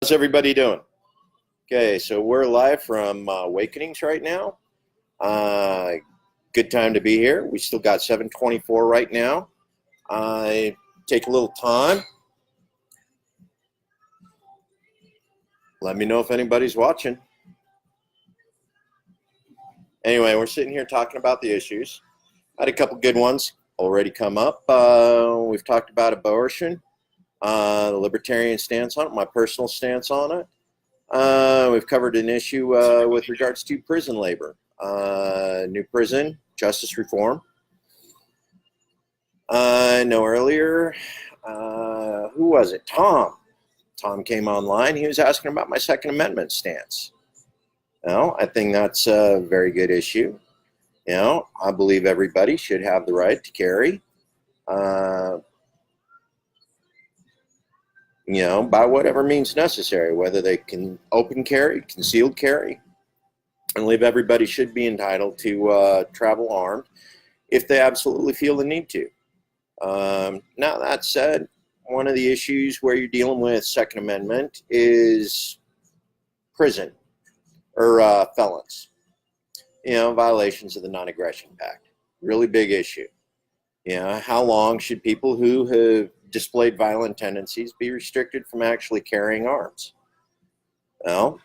How's everybody doing? Okay, so we're live from Awakenings right now. Good time to be here. We still got 7:24 right now. Take a little time. Let me know if anybody's watching. Anyway, we're sitting here talking about the issues. I had a couple good ones already come up. We've talked about abortion, the libertarian stance on it, my personal stance on it. We've covered an issue with regards to prison labor, new prison, justice reform. I know earlier, who was it? Tom. Tom came online. He was asking about my Second Amendment stance. I think that's a very good issue. I believe everybody should have the right to carry, by whatever means necessary, whether they can open carry, concealed carry. I believe everybody should be entitled to travel armed if they absolutely feel the need to. Now, that said, one of the issues where you're dealing with Second Amendment is prison or felons, violations of the Non-Aggression Pact. Really big issue. How long should people who have displayed violent tendencies be restricted from actually carrying arms? Well,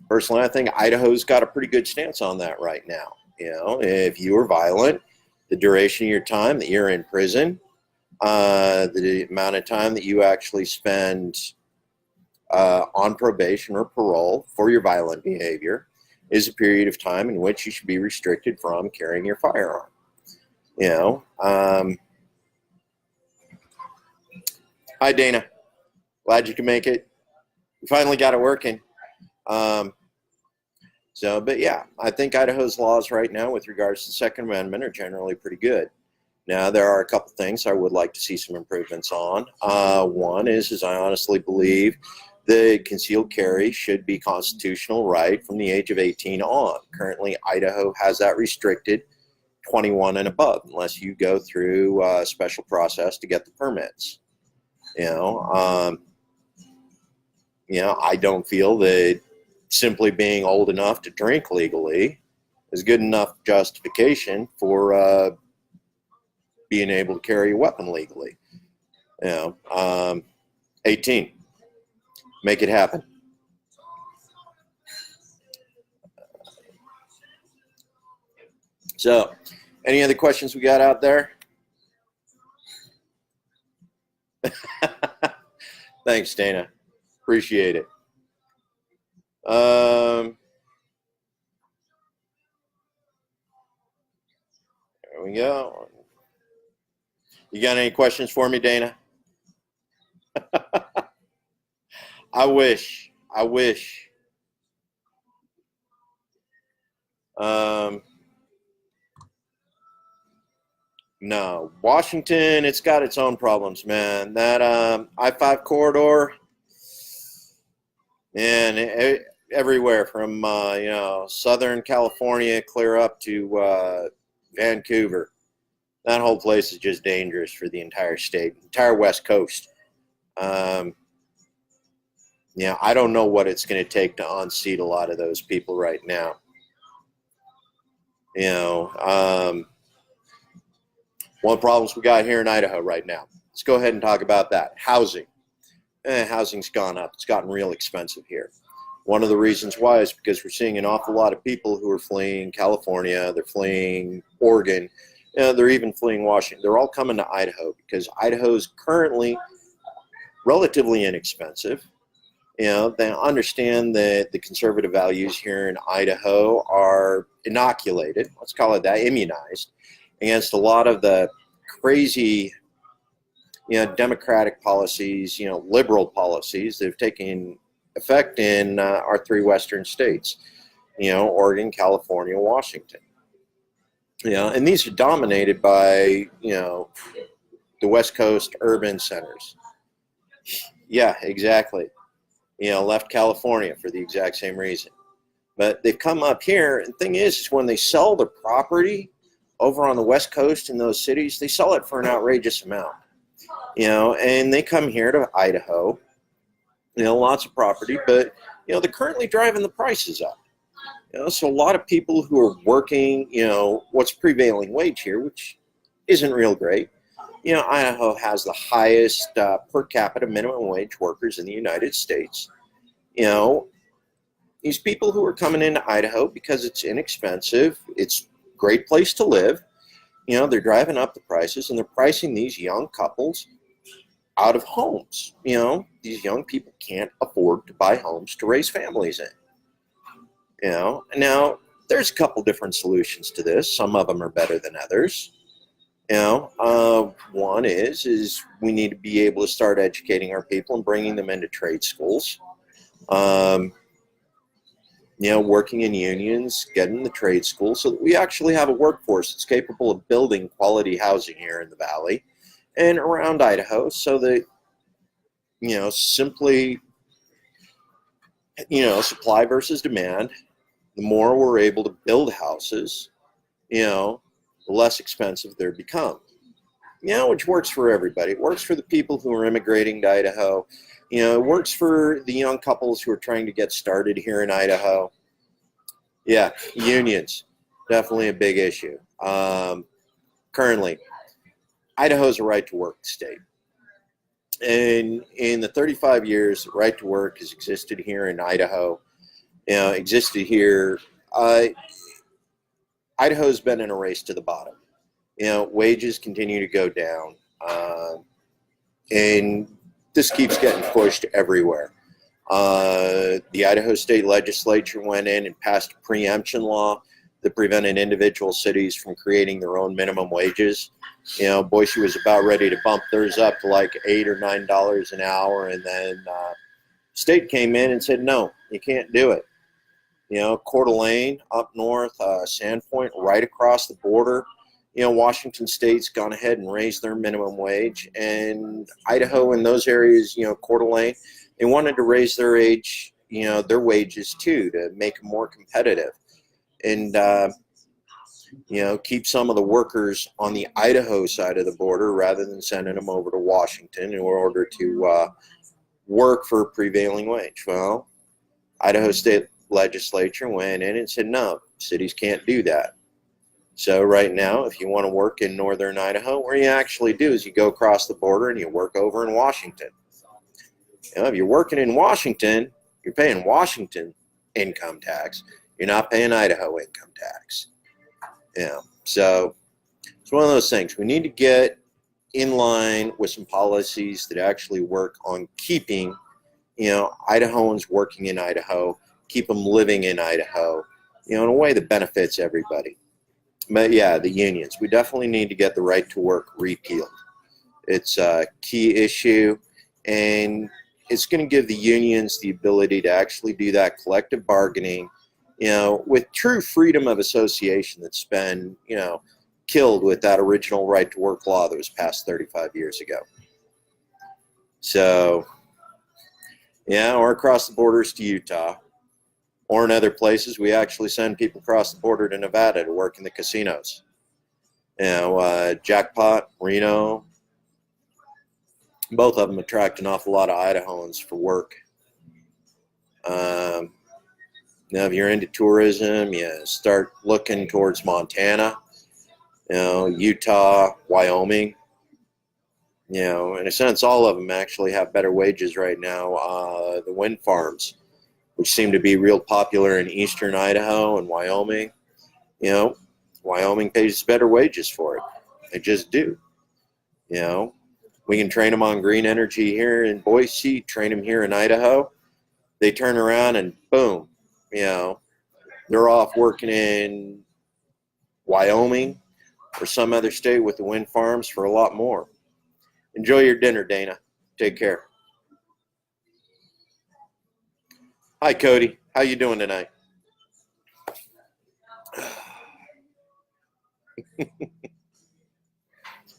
personally, I think Idaho's got a pretty good stance on that right now. If you are violent, the duration of your time that you're in prison, the amount of time that you actually spend on probation or parole for your violent behavior is a period of time in which you should be restricted from carrying your firearm. Hi, Dana. Glad you can make it. We finally got it working. But yeah, I think Idaho's laws right now with regards to the Second Amendment are generally pretty good. Now, there are a couple things I would like to see some improvements on. One is I honestly believe that concealed carry should be constitutional right from the age of 18 on. Currently, Idaho has that restricted 21 and above, unless you go through a special process to get the permits. I don't feel that simply being old enough to drink legally is good enough justification for being able to carry a weapon legally. 18. Make it happen. So, any other questions we got out there? Thanks, Dana. Appreciate it. There we go. You got any questions for me, Dana? I wish. No, Washington, it's got its own problems, man. That I-5 corridor, and everywhere from Southern California clear up to Vancouver. That whole place is just dangerous for the entire state, entire West Coast. I don't know what it's going to take to unseat a lot of those people right now. One of the problems we got here in Idaho right now. Let's go ahead and talk about that. Housing. Housing's gone up. It's gotten real expensive here. One of the reasons why is because we're seeing an awful lot of people who are fleeing California. They're fleeing Oregon. They're even fleeing Washington. They're all coming to Idaho because Idaho is currently relatively inexpensive. They understand that the conservative values here in Idaho are inoculated, let's call it that, immunized, against a lot of the crazy, democratic policies, liberal policies that have taken effect in our three western states, Oregon, California, Washington. And these are dominated by, the West Coast urban centers. Yeah, exactly. Left California for the exact same reason. But they've come up here, and the thing is when they sell the property over on the West Coast in those cities, they sell it for an outrageous amount. And they come here to Idaho, lots of property, but they're currently driving the prices up. So a lot of people who are working, what's prevailing wage here, which isn't real great. Idaho has the highest per capita minimum wage workers in the United States. These people who are coming into Idaho because it's inexpensive, it's a great place to live. They're driving up the prices, and they're pricing these young couples out of homes. These young people can't afford to buy homes to raise families in. Now there's a couple different solutions to this. Some of them are better than others. One is we need to be able to start educating our people and bringing them into trade schools. Working in unions, getting the trade school so that we actually have a workforce that's capable of building quality housing here in the valley and around Idaho, so that, simply, supply versus demand. The more we're able to build houses, the less expensive they become. Which works for everybody. It works for the people who are immigrating to Idaho. It works for the young couples who are trying to get started here in Idaho. Yeah, unions, definitely a big issue. Currently, Idaho is a right-to-work state. And in the 35 years right to work has existed here in Idaho, existed here, Idaho's been in a race to the bottom. Wages continue to go down, and this keeps getting pushed everywhere. The Idaho State Legislature went in and passed a preemption law that prevented individual cities from creating their own minimum wages. Boise was about ready to bump theirs up to like $8 or $9 an hour, and then state came in and said, no, you can't do it. Coeur d'Alene up north, Sandpoint right across the border. Washington State's gone ahead and raised their minimum wage, and Idaho in those areas, Coeur d'Alene, they wanted to raise their wages too, to make them more competitive, and keep some of the workers on the Idaho side of the border rather than sending them over to Washington in order to work for a prevailing wage. Well, Idaho State Legislature went in and said, no, cities can't do that. So right now, if you want to work in northern Idaho, what you actually do is you go across the border and you work over in Washington. If you're working in Washington, you're paying Washington income tax. You're not paying Idaho income tax. So it's one of those things. We need to get in line with some policies that actually work on keeping, Idahoans working in Idaho, keep them living in Idaho, in a way that benefits everybody. But yeah, the unions, we definitely need to get the right to work repealed. It's a key issue, and it's going to give the unions the ability to actually do that collective bargaining, with true freedom of association that's been, killed with that original right to work law that was passed 35 years ago. So, or across the borders to Utah, or in other places, we actually send people across the border to Nevada to work in the casinos. Jackpot, Reno, both of them attract an awful lot of Idahoans for work. Now, if you're into tourism, you start looking towards Montana, Utah, Wyoming. In a sense, all of them actually have better wages right now. The wind farms, which seem to be real popular in eastern Idaho and Wyoming. Wyoming pays better wages for it. They just do. We can train them on green energy here in Boise, train them here in Idaho. They turn around and boom, they're off working in Wyoming or some other state with the wind farms for a lot more. Enjoy your dinner, Dana. Take care. Hi, Cody. How you doing tonight?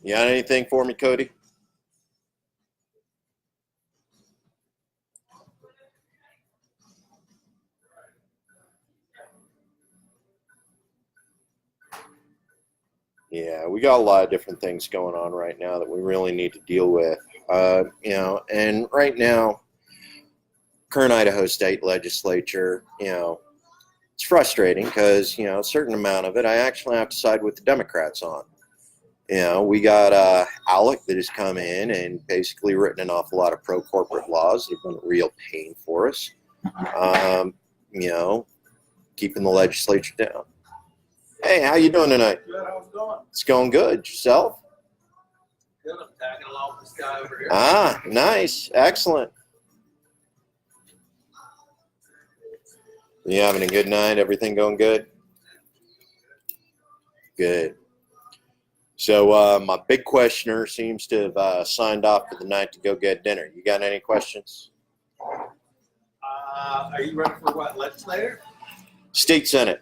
You got anything for me, Cody? Yeah, we got a lot of different things going on right now that we really need to deal with. And right now, current Idaho state legislature, it's frustrating because, a certain amount of it I actually have to side with the Democrats on. We got ALEC that has come in and basically written an awful lot of pro-corporate laws. They've been a real pain for us. Keeping the legislature down. Hey, how you doing tonight? Good, how's it going? It's going good. Yourself? Good, I'm tagging along with this guy over here. Ah, nice. Excellent. You having a good night? Everything going good? Good. So my big questioner seems to have signed off for the night to go get dinner. You got any questions? Are you ready for what, legislator? State Senate,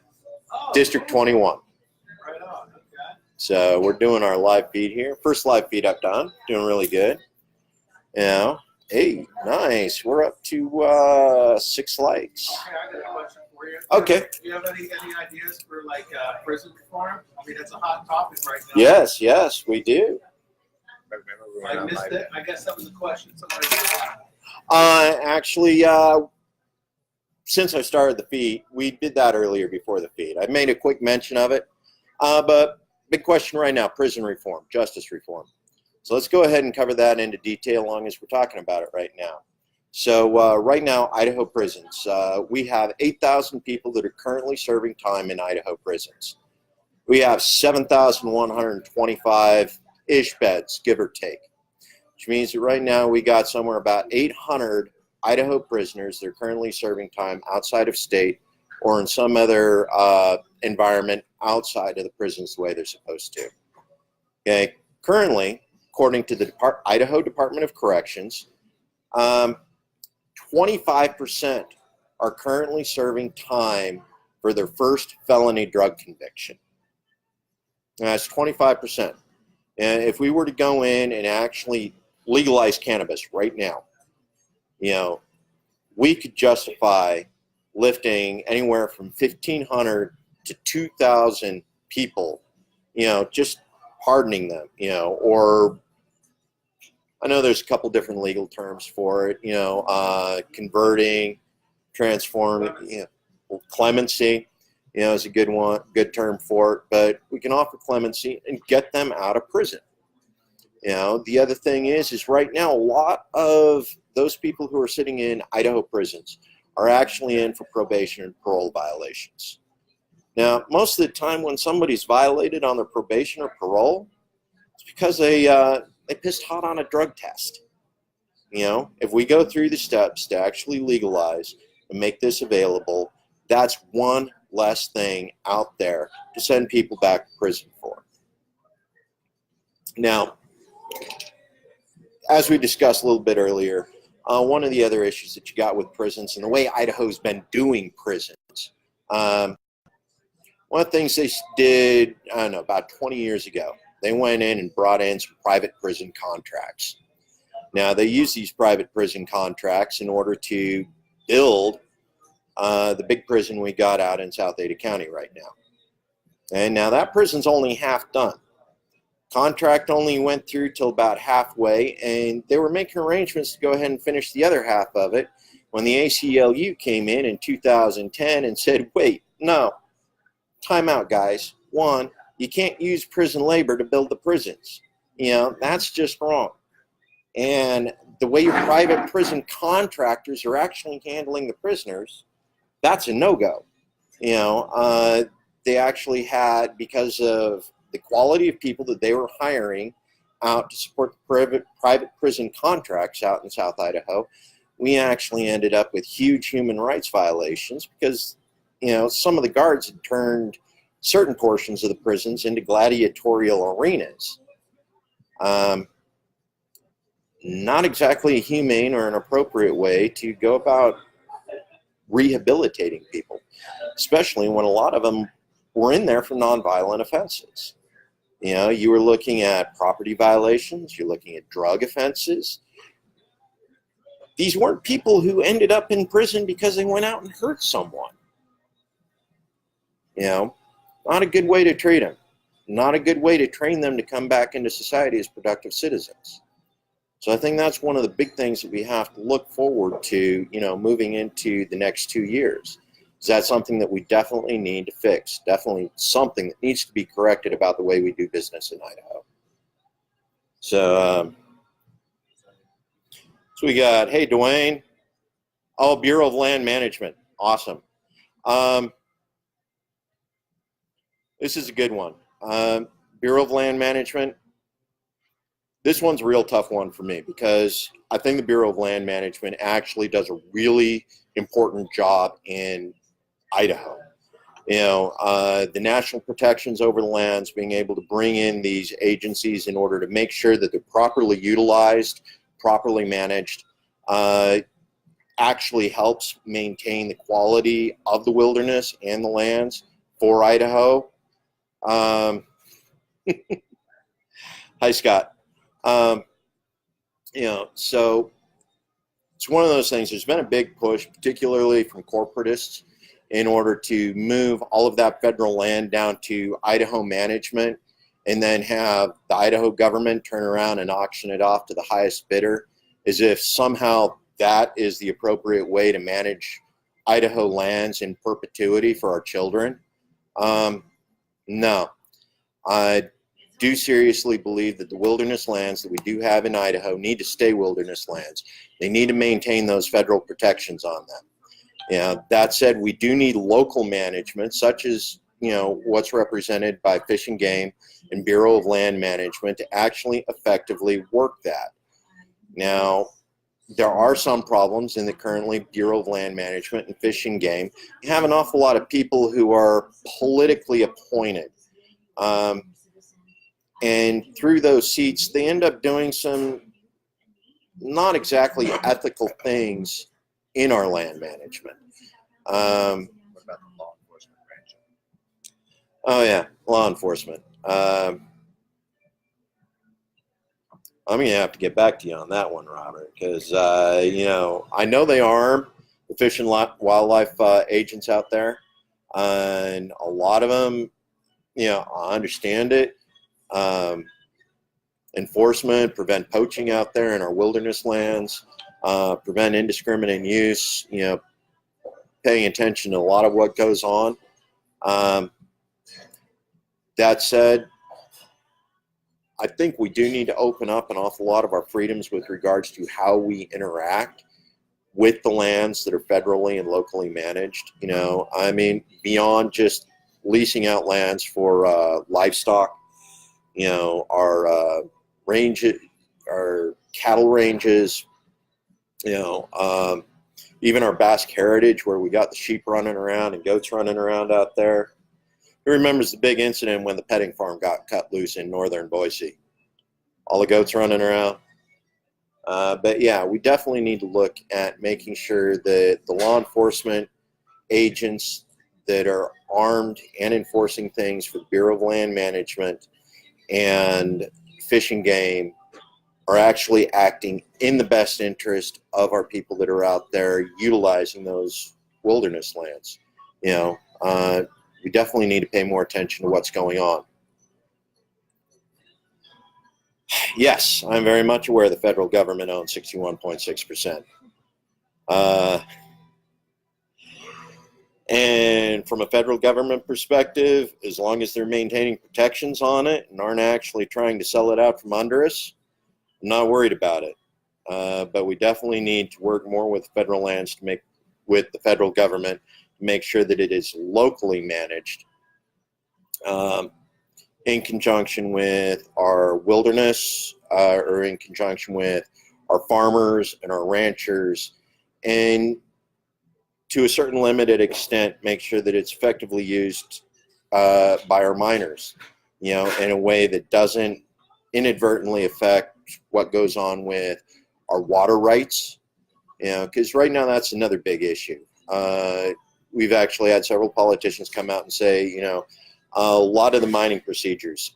Oh, District 21. Right on, okay. So we're doing our live feed here. First live feed I've done. Doing really good. Hey, nice. We're up to 6 likes. Okay, I got a question for you. Okay. Do you have any ideas for like prison reform? I mean, it's a hot topic right now. Yes, we do. I missed it. I guess that was a question. Somebody Actually, since I started the feed, we did that earlier before the feed. I made a quick mention of it, but big question right now, prison reform, justice reform. So let's go ahead and cover that into detail long as we're talking about it right now. So right now, Idaho prisons, we have 8,000 people that are currently serving time in Idaho prisons. We have 7,125-ish beds, give or take, which means that right now we got somewhere about 800 Idaho prisoners that are currently serving time outside of state or in some other environment outside of the prisons the way they're supposed to. Okay, currently, according to the Idaho Department of Corrections, 25% are currently serving time for their first felony drug conviction. That's 25%. And if we were to go in and actually legalize cannabis right now, we could justify lifting anywhere from 1,500 to 2,000 people, just pardoning them, or I know there's a couple different legal terms for it, converting, transforming, clemency, is a good term for it, but we can offer clemency and get them out of prison. The other thing is right now a lot of those people who are sitting in Idaho prisons are actually in for probation and parole violations. Now, most of the time when somebody's violated on their probation or parole, it's because they pissed hot on a drug test. If we go through the steps to actually legalize and make this available, that's one less thing out there to send people back to prison for. Now, as we discussed a little bit earlier, one of the other issues that you got with prisons and the way Idaho's been doing prisons, one of the things they did, I don't know, about 20 years ago, they went in and brought in some private prison contracts. Now, they use these private prison contracts in order to build the big prison we got out in South Ada County right now. And now that prison's only half done. Contract only went through till about halfway, and they were making arrangements to go ahead and finish the other half of it when the ACLU came in 2010 and said, wait, no, time out, guys. One, you can't use prison labor to build the prisons. That's just wrong. And the way your private prison contractors are actually handling the prisoners, that's a no-go. They actually had, because of the quality of people that they were hiring out to support the private prison contracts out in South Idaho, we actually ended up with huge human rights violations because, some of the guards had turned certain portions of the prisons into gladiatorial arenas. Not exactly a humane or an appropriate way to go about rehabilitating people, especially when a lot of them were in there for nonviolent offenses. You were looking at property violations, you're looking at drug offenses. These weren't people who ended up in prison because they went out and hurt someone. Not a good way to treat them. Not a good way to train them to come back into society as productive citizens. So I think that's one of the big things that we have to look forward to, moving into the next 2 years. Is that something that we definitely need to fix? Definitely something that needs to be corrected about the way we do business in Idaho. So we got, hey, Dwayne. Oh, Bureau of Land Management. Awesome. This is a good one. Bureau of Land Management. This one's a real tough one for me because I think the Bureau of Land Management actually does a really important job in Idaho. The national protections over the lands, being able to bring in these agencies in order to make sure that they're properly utilized, properly managed, actually helps maintain the quality of the wilderness and the lands for Idaho. Hi, Scott. So it's one of those things. There's been a big push, particularly from corporatists, in order to move all of that federal land down to Idaho management and then have the Idaho government turn around and auction it off to the highest bidder, as if somehow that is the appropriate way to manage Idaho lands in perpetuity for our children. No. I do seriously believe that the wilderness lands that we do have in Idaho need to stay wilderness lands. They need to maintain those federal protections on them. That said, we do need local management, such as what's represented by Fish and Game and Bureau of Land Management, to actually effectively work that. Now, there are some problems in the currently Bureau of Land Management and Fish and Game. You have an awful lot of people who are politically appointed. And through those seats, they end up doing some not exactly ethical things in our land management. What about the law enforcement branch? Oh, yeah, law enforcement. I'm going to have to get back to you on that one, Robert, because, I know they arm the fish and wildlife agents out there, and a lot of them, I understand it. Enforcement, prevent poaching out there in our wilderness lands, prevent indiscriminate use, paying attention to a lot of what goes on. That said, I think we do need to open up an awful lot of our freedoms with regards to how we interact with the lands that are federally and locally managed. Beyond just leasing out lands for livestock, our our cattle ranges, even our Basque heritage, where we got the sheep running around and goats running around out there. Who remembers the big incident when the petting farm got cut loose in northern Boise? All the goats running around. But yeah, we definitely need to look at making sure that the law enforcement agents that are armed and enforcing things for the Bureau of Land Management and Fish and Game are actually acting in the best interest of our people that are out there utilizing those wilderness lands. We definitely need to pay more attention to what's going on. Yes, I'm very much aware the federal government owns 61.6%. And from a federal government perspective, as long as they're maintaining protections on it and aren't actually trying to sell it out from under us, I'm not worried about it. But we definitely need to work more with federal lands with the federal government to make sure that it is locally managed in conjunction with our wilderness or in conjunction with our farmers and our ranchers, and to a certain limited extent, make sure that it's effectively used by our miners, in a way that doesn't inadvertently affect what goes on with our water rights, because right now that's another big issue. We've actually had several politicians come out and say, a lot of the mining procedures.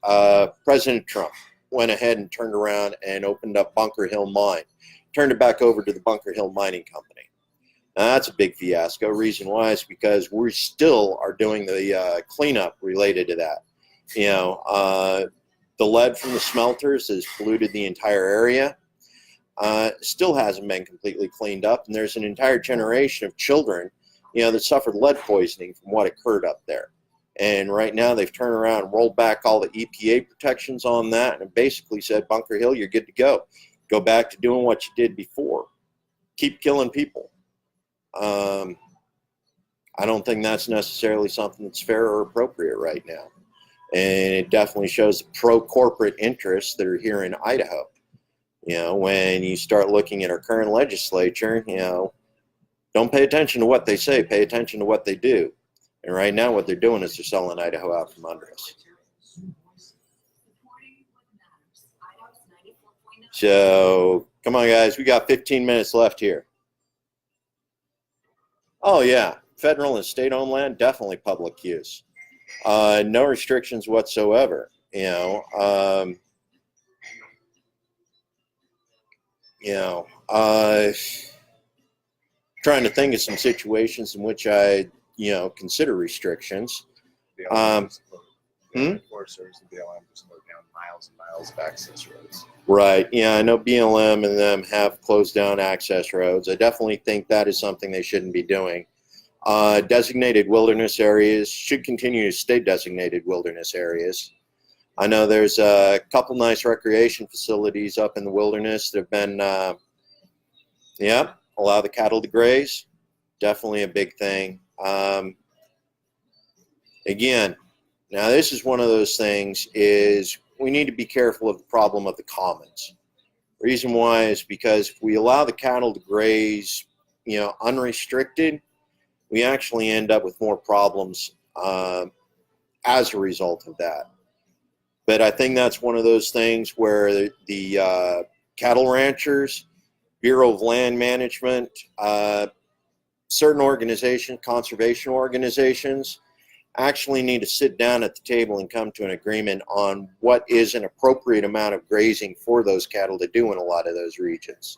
President Trump went ahead and turned around and opened up Bunker Hill Mine, turned it back over to the Bunker Hill Mining Company. Now, that's a big fiasco. Reason why is because we still are doing the cleanup related to that. The lead from the smelters has polluted the entire area. still hasn't been completely cleaned up, and there's an entire generation of children, that suffered lead poisoning from what occurred up there. And right now they've turned around and rolled back all the EPA protections on that and basically said, Bunker Hill, you're good to go. Go back to doing what you did before. Keep killing people. I don't think that's necessarily something that's fair or appropriate right now. And it definitely shows the pro-corporate interests that are here in Idaho. When you start looking at our current legislature, don't pay attention to what they say, pay attention to what they do. And right now what they're doing is they're selling Idaho out from under us. So, come on guys, we got 15 minutes left here. Oh yeah, federal and state-owned land, definitely public use. No restrictions whatsoever, trying to think of some situations in which I, consider restrictions. Forest Service and BLM just slowed down miles and miles of access roads. Right. Yeah, I know BLM and them have closed down access roads. I definitely think that is something they shouldn't be doing. Designated wilderness areas should continue to stay designated wilderness areas. I know there's a couple nice recreation facilities up in the wilderness that have been, allow the cattle to graze. Definitely a big thing. Again, now this is one of those things is we need to be careful of the problem of the commons. Reason why is because if we allow the cattle to graze, unrestricted, we actually end up with more problems as a result of that. But I think that's one of those things where the cattle ranchers, Bureau of Land Management, certain organizations, conservation organizations, actually need to sit down at the table and come to an agreement on what is an appropriate amount of grazing for those cattle to do in a lot of those regions.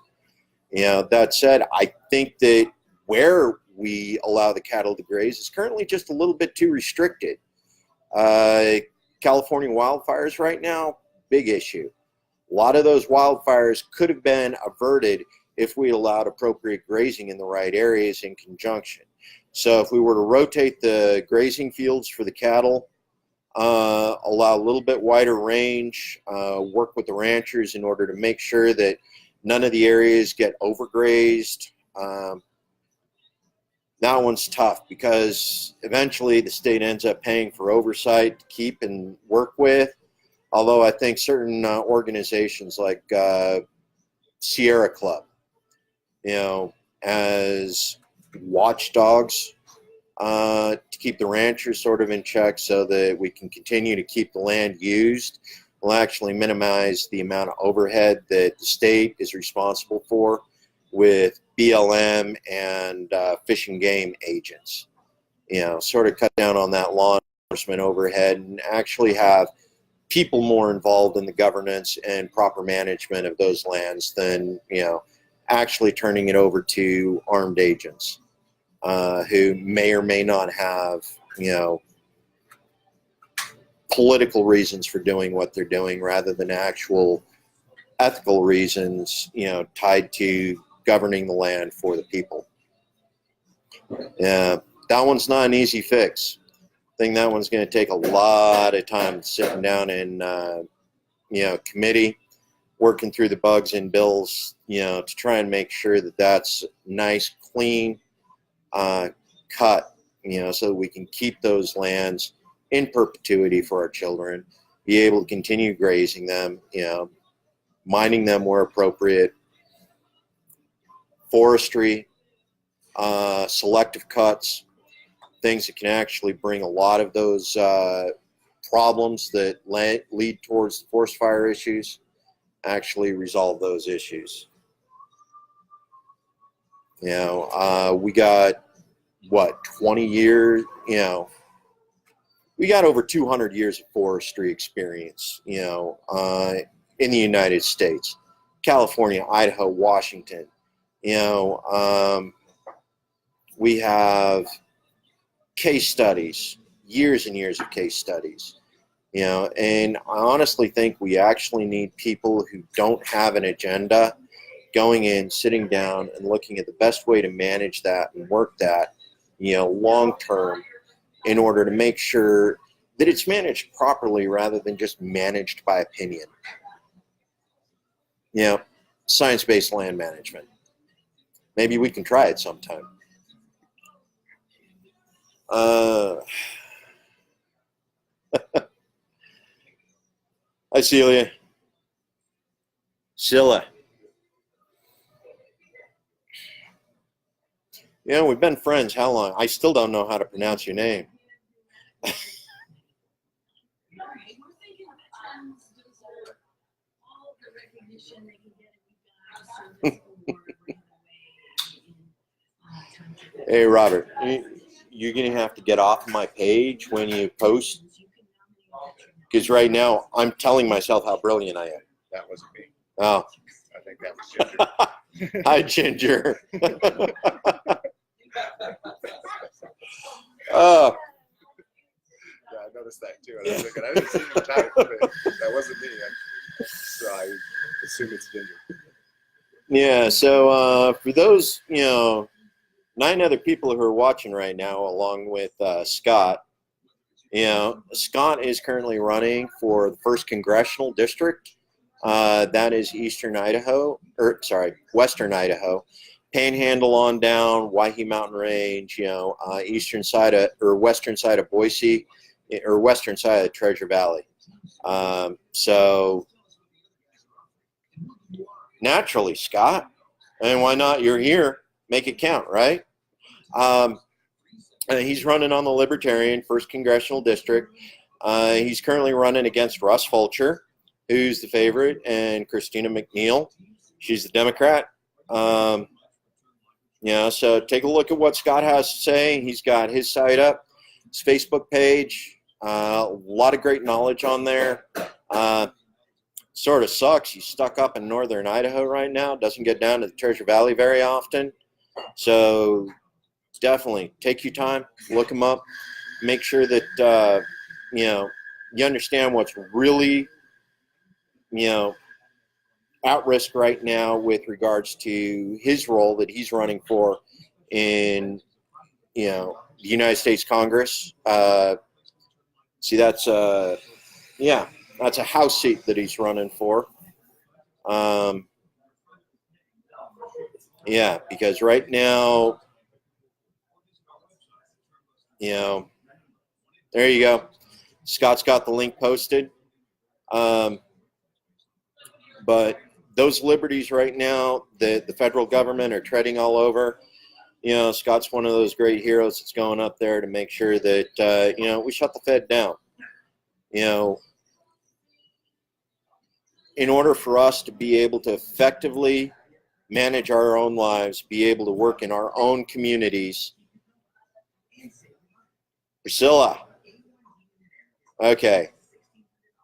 That said, I think that where we allow the cattle to graze is currently just a little bit too restricted. California wildfires right now, big issue. A lot of those wildfires could have been averted if we allowed appropriate grazing in the right areas in conjunction. So if we were to rotate the grazing fields for the cattle, allow a little bit wider range, work with the ranchers in order to make sure that none of the areas get overgrazed. That one's tough because eventually the state ends up paying for oversight to keep and work with. Although I think certain organizations like Sierra Club, as watchdogs to keep the ranchers sort of in check so that we can continue to keep the land used, will actually minimize the amount of overhead that the state is responsible for with BLM and fish and game agents. Sort of cut down on that law enforcement overhead and actually have people more involved in the governance and proper management of those lands than, actually turning it over to armed agents who may or may not have, political reasons for doing what they're doing rather than actual ethical reasons, tied to governing the land for the people. Yeah, that one's not an easy fix. I think that one's going to take a lot of time sitting down in, committee, working through the bugs and bills, to try and make sure that that's nice, clean, cut, so that we can keep those lands in perpetuity for our children, be able to continue grazing them, mining them where appropriate, forestry, selective cuts, things that can actually bring a lot of those problems that lead towards the forest fire issues, actually resolve those issues. We got, 20 years, we got over 200 years of forestry experience, in the United States, California, Idaho, Washington. We have case studies, years and years of case studies, and I honestly think we actually need people who don't have an agenda going in, sitting down, and looking at the best way to manage that and work that, long term, in order to make sure that it's managed properly rather than just managed by opinion. Science-based land management. Maybe we can try it sometime. Hi, Celia. Scylla. We've been friends how long? I still don't know how to pronounce your name. Hey, Robert, you're going to have to get off my page when you post, because right now I'm telling myself how brilliant I am. That wasn't me. Oh. I think that was Ginger. Hi, Ginger. Yeah, I noticed that too. And I was thinking, I didn't see him type, but that wasn't me. So I assume it's Ginger. Yeah, so for those, 9 other people who are watching right now, along with Scott, Scott is currently running for the 1st Congressional District. That is Western Idaho, Panhandle on down, Waihe Mountain Range, eastern side of, or western side of Boise, or western side of the Treasure Valley. So naturally, Scott, and why not? You're here, make it count, right? He's running on the Libertarian 1st Congressional District. He's currently running against Russ Fulcher, who's the favorite, and Christina McNeil. She's the Democrat. So take a look at what Scott has to say. He's got his site up, his Facebook page, a lot of great knowledge on there. Sort of sucks. He's stuck up in northern Idaho right now. Doesn't get down to the Treasure Valley very often. So definitely take your time, look him up, make sure that, you understand what's really, at risk right now with regards to his role that he's running for in, the United States Congress. See, that's a House seat that he's running for. Because right now, there you go. Scott's got the link posted. But those liberties right now that the federal government are treading all over, Scott's one of those great heroes that's going up there to make sure that, we shut the Fed down. In order for us to be able to effectively manage our own lives, be able to work in our own communities. Priscilla. Okay.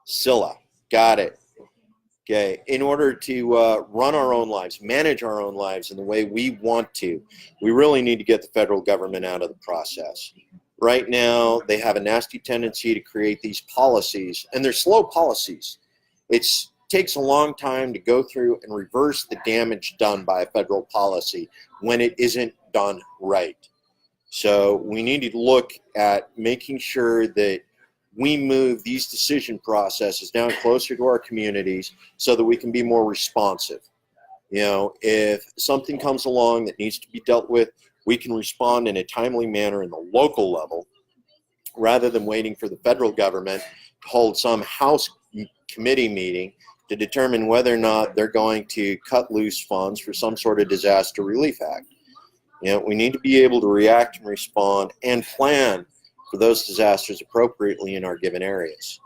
Scylla. Got it. Okay. In order to run our own lives, manage our own lives in the way we want to, we really need to get the federal government out of the process. Right now, they have a nasty tendency to create these policies, and they're slow policies. It takes a long time to go through and reverse the damage done by a federal policy when it isn't done right. So we need to look at making sure that we move these decision processes down closer to our communities so that we can be more responsive. If something comes along that needs to be dealt with, we can respond in a timely manner in the local level rather than waiting for the federal government to hold some House committee meeting to determine whether or not they're going to cut loose funds for some sort of disaster relief act. We need to be able to react and respond and plan for those disasters appropriately in our given areas.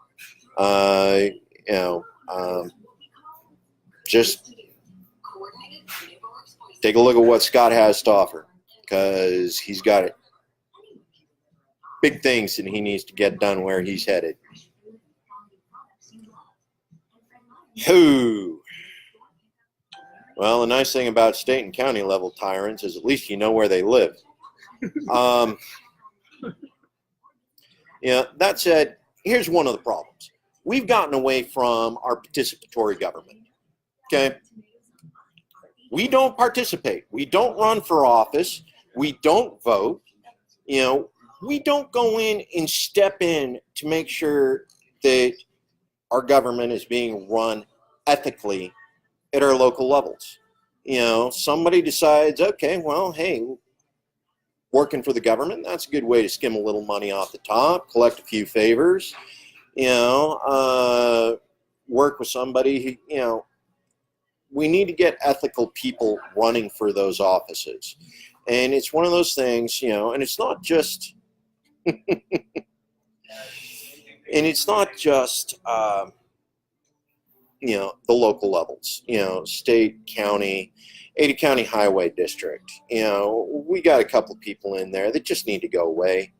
Just take a look at what Scott has to offer, because he's got it. Big things that he needs to get done where he's headed. Who? Well, the nice thing about state and county level tyrants is at least you know where they live. That said, here's one of the problems. We've gotten away from our participatory government. Okay? We don't participate. We don't run for office. We don't vote. You know, we don't go in and step in to make sure that our government is being run ethically at our local levels. You know, somebody decides, okay, well, hey, working for the government, that's a good way to skim a little money off the top, collect a few favors, you know, work with somebody who, you know, we need to get ethical people running for those offices. And it's one of those things, you know, and it's not just, and it's not just, you know, the local levels, you know, state, county, Ada County Highway District. You know, we got a couple of people in there that just need to go away.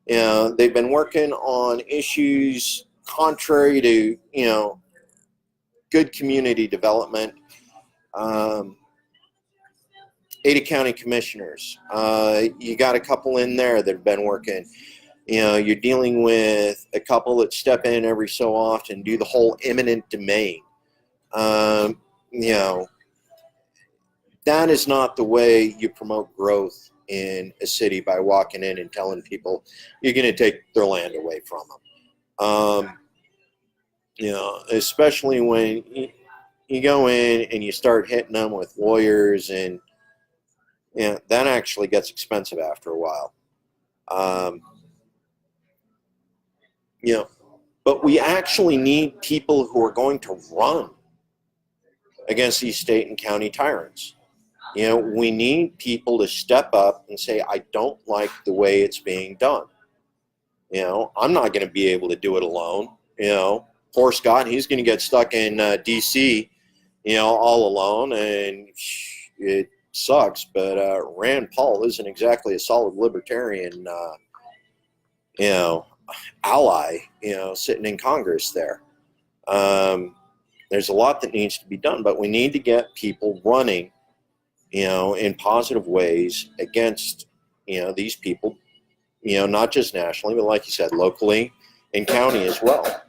You know, they've been working on issues contrary to, you know, good community development. Ada County Commissioners, you got a couple in there that have been working. You know, you're dealing with a couple that step in every so often, do the whole eminent domain. You know, that is not the way you promote growth in a city, by walking in and telling people you're going to take their land away from them. You know, especially when you go in and you start hitting them with lawyers, and you know, that actually gets expensive after a while. You know, but we actually need people who are going to run against these state and county tyrants. You know, we need people to step up and say, I don't like the way it's being done. You know, I'm not going to be able to do it alone. You know, poor Scott, he's going to get stuck in D.C., you know, all alone, and it sucks. But Rand Paul isn't exactly a solid libertarian, you know, ally, you know, sitting in Congress there. There's a lot that needs to be done, but we need to get people running, you know, in positive ways against, you know, these people, you know, not just nationally, but like you said, locally and county as well.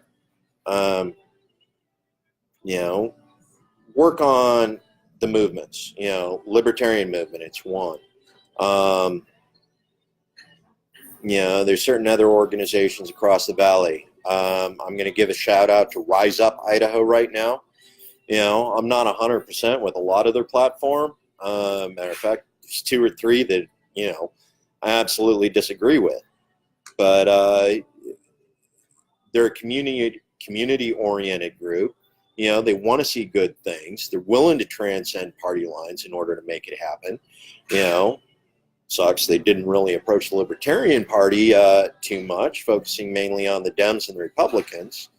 You know, work on the movements, you know, libertarian movement, it's one. You know, there's certain other organizations across the valley. I'm going to give a shout out to Rise Up Idaho right now. You know, I'm not 100% with a lot of their platform. Matter of fact, there's 2 or 3 that, you know, I absolutely disagree with. But they're a community-oriented group. You know, they want to see good things. They're willing to transcend party lines in order to make it happen. You know, sucks they didn't really approach the Libertarian Party too much, focusing mainly on the Dems and the Republicans.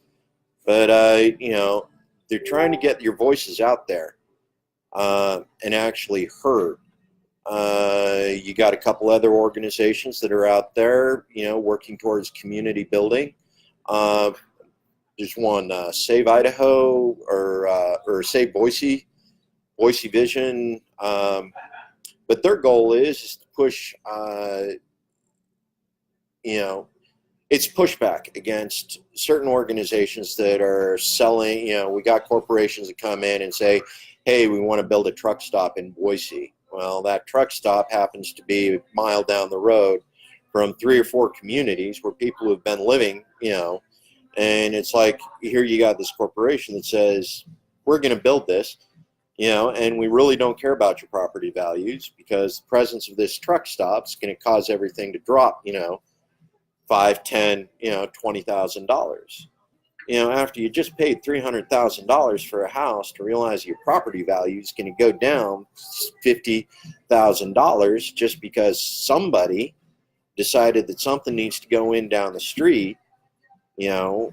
But, you know, they're trying to get your voices out there and actually heard. You got a couple other organizations that are out there, you know, working towards community building. There's one, Save Idaho, or Save Boise, Boise Vision. But their goal is to push, you know, it's pushback against certain organizations that are selling. You know, we got corporations that come in and say, hey, we want to build a truck stop in Boise. Well, that truck stop happens to be a mile down the road from 3 or 4 communities where people have been living, you know, and it's like, here you got this corporation that says, we're going to build this, you know, and we really don't care about your property values because the presence of this truck stop is going to cause everything to drop, you know, $5, $10, you know, $20,000. You know, after you just paid $300,000 for a house, to realize your property value is going to go down $50,000 just because somebody decided that something needs to go in down the street. You know,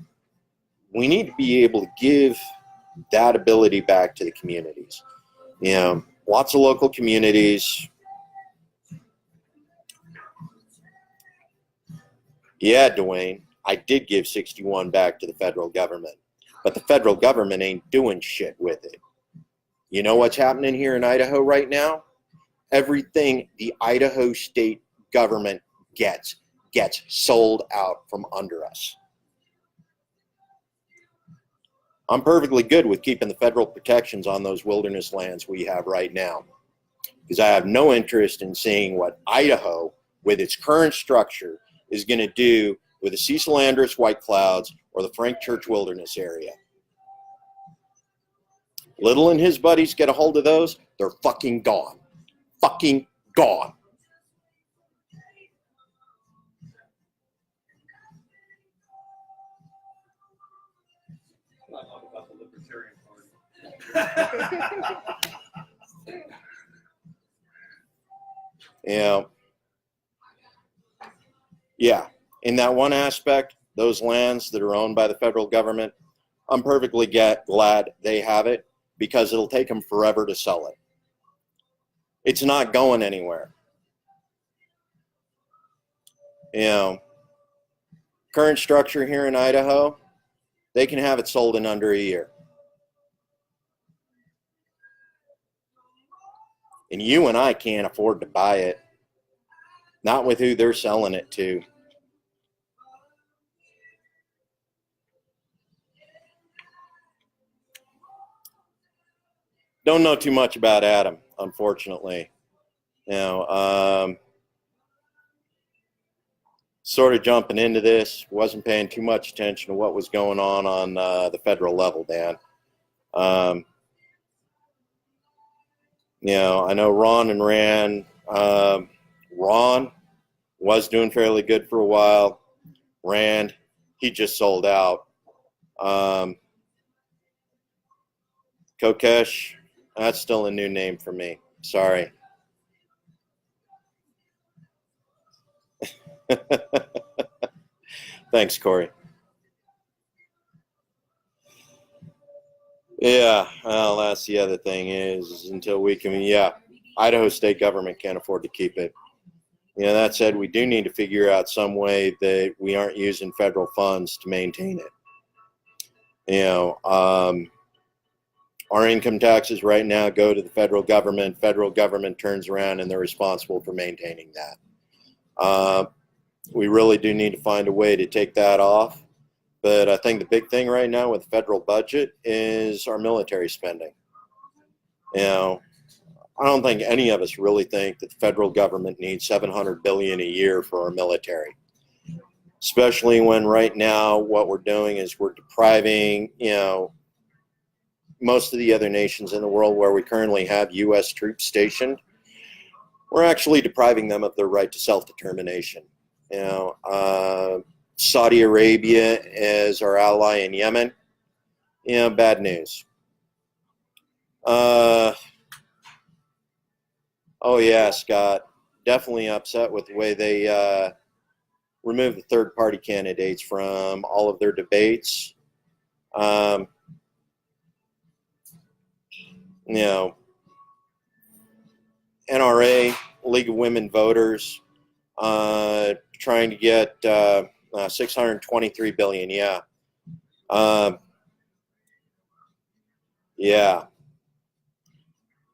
we need to be able to give that ability back to the communities. You know, lots of local communities. Yeah, Dwayne, I did give 61 back to the federal government, but the federal government ain't doing shit with it. You know what's happening here in Idaho right now? Everything the Idaho state government gets sold out from under us. I'm perfectly good with keeping the federal protections on those wilderness lands we have right now, because I have no interest in seeing what Idaho, with its current structure, is going to do with the Cecil Andrus White Clouds or the Frank Church Wilderness area. Little and his buddies get a hold of those, they're fucking gone. Fucking gone. I love about the Libertarian Party. You know, yeah, in that one aspect, those lands that are owned by the federal government, I'm perfectly glad they have it, because it'll take them forever to sell it. It's not going anywhere. You know, current structure here in Idaho, they can have it sold in under a year. And you and I can't afford to buy it. Not with who they're selling it to. Don't know too much about Adam, unfortunately. You know, sort of jumping into this, wasn't paying too much attention to what was going on the federal level, Dan. You know, I know Ron and Rand. Ron was doing fairly good for a while. Rand, he just sold out. Kokesh, that's still a new name for me. Sorry. Thanks, Corey. Yeah, well, that's the other thing is until we can, yeah, Idaho state government can't afford to keep it. You know, that said, we do need to figure out some way that we aren't using federal funds to maintain it. You know, our income taxes right now go to the federal government. Federal government turns around and they're responsible for maintaining that. We really do need to find a way to take that off. But I think the big thing right now with the federal budget is our military spending. You know, I don't think any of us really think that the federal government needs $700 billion a year for our military. Especially when right now what we're doing is we're depriving, you know, most of the other nations in the world where we currently have U.S. troops stationed, we're actually depriving them of their right to self-determination. You know, Saudi Arabia is our ally in Yemen. You know, bad news. Oh yeah, Scott. Definitely upset with the way they removed the third-party candidates from all of their debates. You know, NRA, League of Women Voters, trying to get $623 billion. Yeah. Yeah.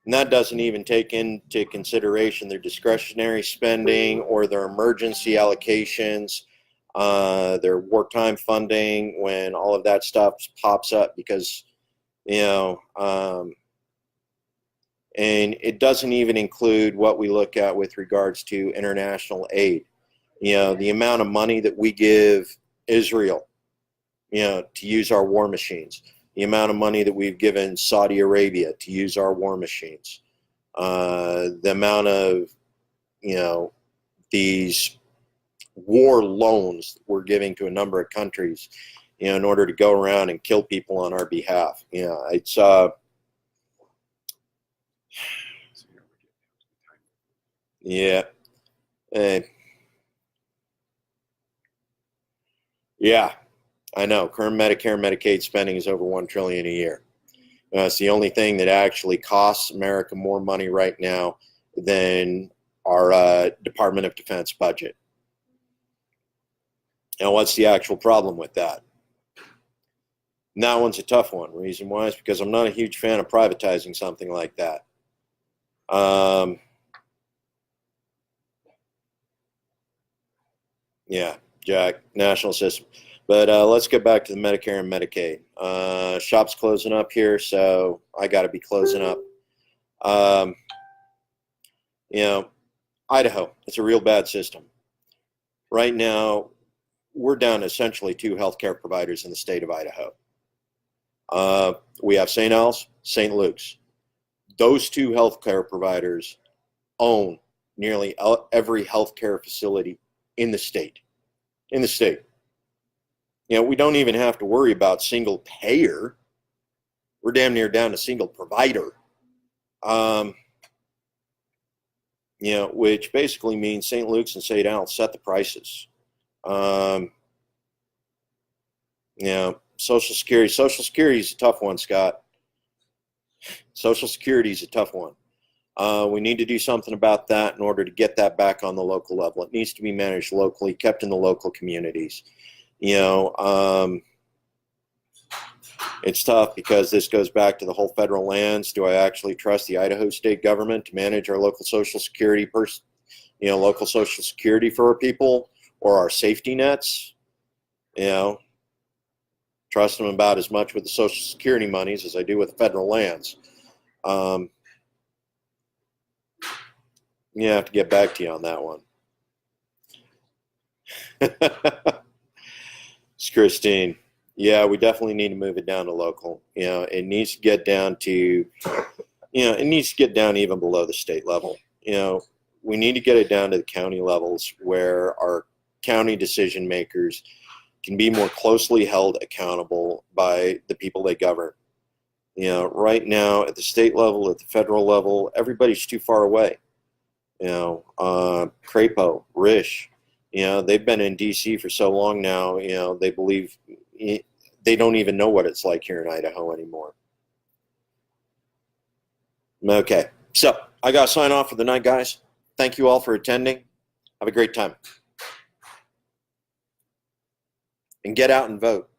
And that doesn't even take into consideration their discretionary spending or their emergency allocations, their wartime funding when all of that stuff pops up because, you know, and it doesn't even include what we look at with regards to international aid. You know, the amount of money that we give Israel, you know, to use our war machines. The amount of money that we've given Saudi Arabia to use our war machines, the amount of, you know, these war loans that we're giving to a number of countries, you know, in order to go around and kill people on our behalf. You know, it's yeah, yeah. I know current Medicare and Medicaid spending is over $1 trillion a year. It's the only thing that actually costs America more money right now than our Department of Defense budget. Now, what's the actual problem with that? And that one's a tough one. Reason why is because I'm not a huge fan of privatizing something like that. Yeah, Jack, national system. But let's get back to the Medicare and Medicaid. Shop's closing up here, so I got to be closing up. You know, Idaho, it's a real bad system. Right now, we're down to essentially 2 healthcare providers in the state of Idaho. We have St. Al's, St. Luke's. Those 2 healthcare providers own nearly every healthcare facility in the state. In the state. You know, we don't even have to worry about single payer. We're damn near down to single provider. You know, which basically means St. Luke's and St. Al's set the prices. You know, Social Security. Social Security is a tough one, Scott. Social Security is a tough one. We need to do something about that in order to get that back on the local level. It needs to be managed locally, kept in the local communities. You know, it's tough because this goes back to the whole federal lands. Do I actually trust the Idaho state government to manage our local Social Security, local Social Security for our people, or our safety nets? You know, trust them about as much with the Social Security monies as I do with the federal lands. Yeah, I have to get back to you on that one. It's Christine. Yeah, we definitely need to move it down to local. You know, it needs to get down to, it needs to get down even below the state level. You know, we need to get it down to the county levels where our county decision makers can be more closely held accountable by the people they govern. You know, right now at the state level, at the federal level, everybody's too far away. You know, Crapo, Risch, you know, they've been in D.C. for so long now, you know, they believe they don't even know what it's like here in Idaho anymore. Okay, so I got to sign off for the night, guys. Thank you all for attending. Have a great time. And get out and vote.